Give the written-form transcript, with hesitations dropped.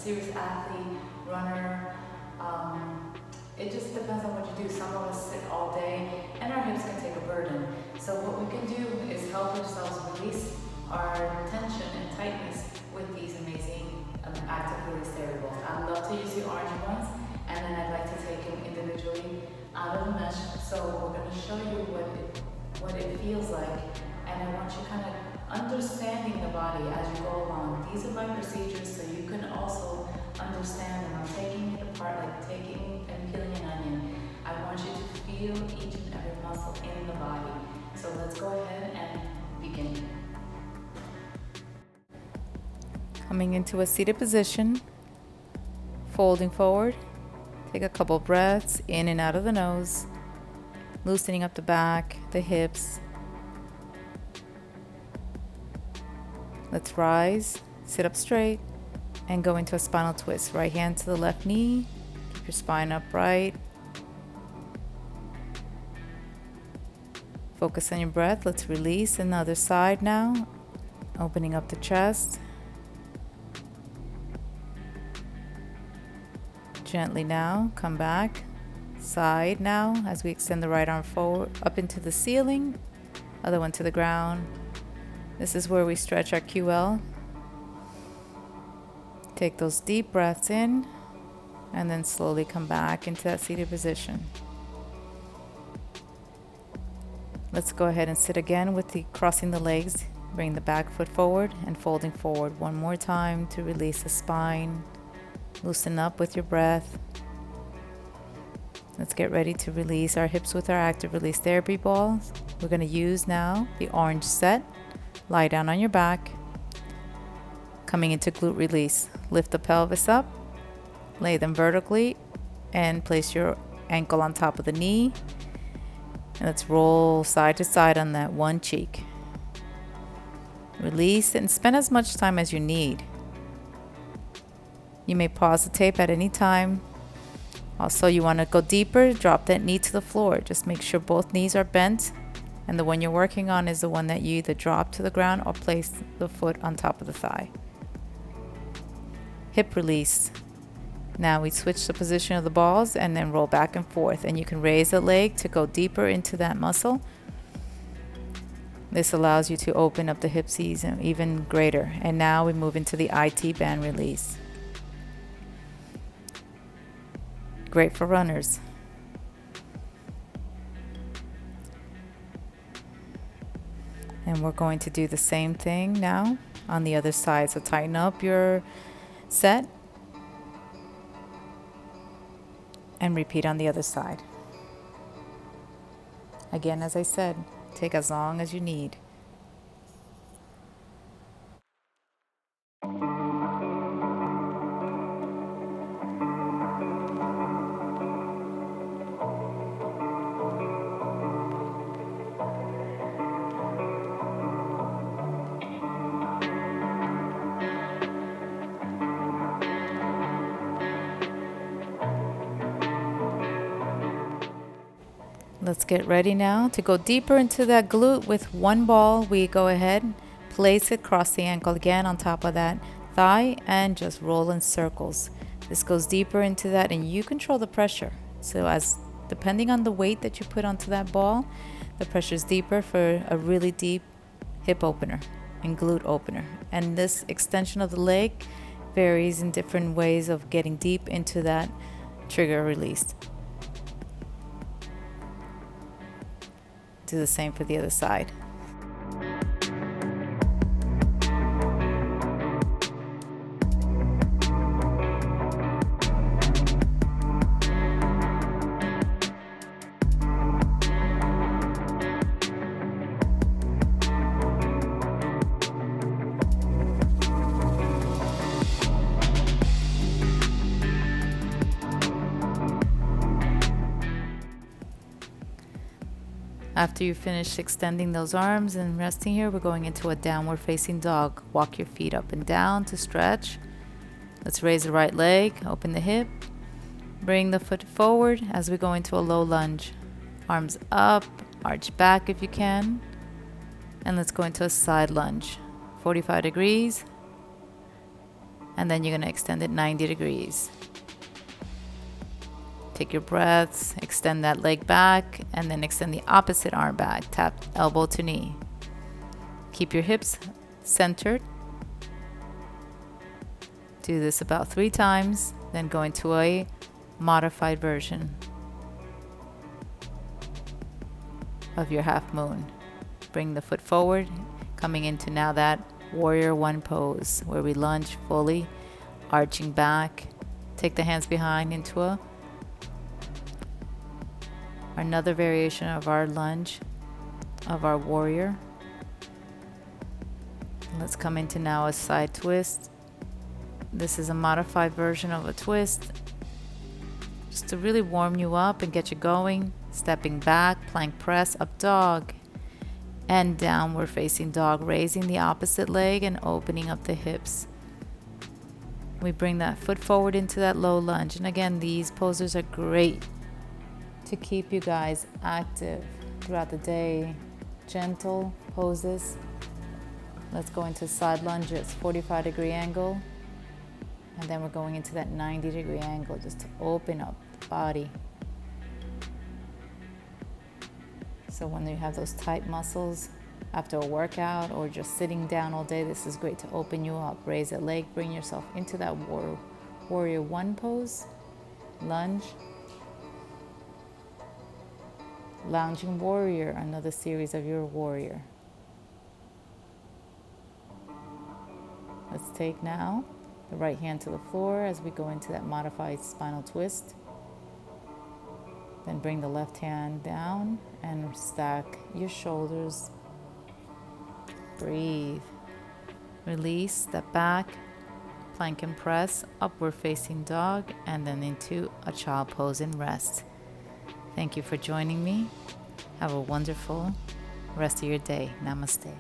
serious athlete, runner. It just depends on what you do. Some of us sit all day and our hips can take a burden. So what we can do is help ourselves release our tension and tightness with these amazing active release therapy balls. I love to use the orange ones, and then I'd like to take them individually out of the mesh. So we're going to show you what it feels like, and I want you kind of understanding the body as you go along. These are my procedures so you can also understand, and I'm taking it apart like taking and peeling an onion. I want you to feel each and every muscle in the body. So let's go ahead and begin. Coming into a seated position, folding forward, take a couple breaths in and out of the nose, loosening up the back, the hips. Let's rise, sit up straight, and go into a spinal twist. Right hand to the left knee, keep your spine upright. Focus on your breath. Let's release on the other side now, opening up the chest. Gently now, come back, side now, as we extend the right arm forward, up into the ceiling, other one to the ground. This is where we stretch our QL. Take those deep breaths in, and then slowly come back into that seated position. Let's go ahead and sit again with the crossing the legs. Bring the back foot forward and folding forward one more time to release the spine. Loosen up with your breath. Let's get ready to release our hips with our active release therapy balls. We're going to use now the orange set. Lie down on your back. Coming into glute release. Lift the pelvis up. Lay them vertically and place your ankle on top of the knee. And let's roll side to side on that one cheek. Release and spend as much time as you need. You may pause the tape at any time. Also, you want to go deeper, drop that knee to the floor. Just make sure both knees are bent, and the one you're working on is the one that you either drop to the ground or place the foot on top of the thigh. Hip release. Now we switch the position of the balls and then roll back and forth, and you can raise the leg to go deeper into that muscle. This allows you to open up the hips even greater. And now we move into the IT band release. Great for runners. And we're going to do the same thing now on the other side. So tighten up your set and repeat on the other side. Again, as I said, take as long as you need. Let's get ready now to go deeper into that glute. With one ball, we go ahead, place it, cross the ankle again on top of that thigh, and just roll in circles. This goes deeper into that, and you control the pressure. So as depending on the weight that you put onto that ball, the pressure is deeper for a really deep hip opener and glute opener. And this extension of the leg varies in different ways of getting deep into that trigger release. Do the same for the other side. After you finish extending those arms and resting here, we're going into a downward facing dog. Walk your feet up and down to stretch. Let's raise the right leg, open the hip, bring the foot forward as we go into a low lunge. Arms up, arch back if you can, and let's go into a side lunge. 45 degrees. And then you're going to extend it 90 degrees. Take your breaths, extend that leg back, and then extend the opposite arm back. Tap elbow to knee. Keep your hips centered. Do this about 3 times, then go into a modified version of your half moon. Bring the foot forward, coming into now that warrior one pose where we lunge fully, arching back. Take the hands behind into another variation of our lunge, of our warrior. Let's come into now a side twist. This is a modified version of a twist, just to really warm you up and get you going. Stepping back, plank press, up dog, and downward facing dog, raising the opposite leg and opening up the hips. We bring that foot forward into that low lunge. And again, these poses are great to keep you guys active throughout the day. Gentle poses. Let's go into side lunges, 45-degree angle. And then we're going into that 90-degree angle just to open up the body. So when you have those tight muscles after a workout or just sitting down all day, this is great to open you up. Raise a leg, bring yourself into that warrior one pose. Lunge. Lounging warrior, another series of your warrior. Let's take now the right hand to the floor as we go into that modified spinal twist. Then bring the left hand down and stack your shoulders. Breathe. Release, step back, plank and press, upward facing dog, and then into a child pose and rest. Thank you for joining me. Have a wonderful rest of your day. Namaste.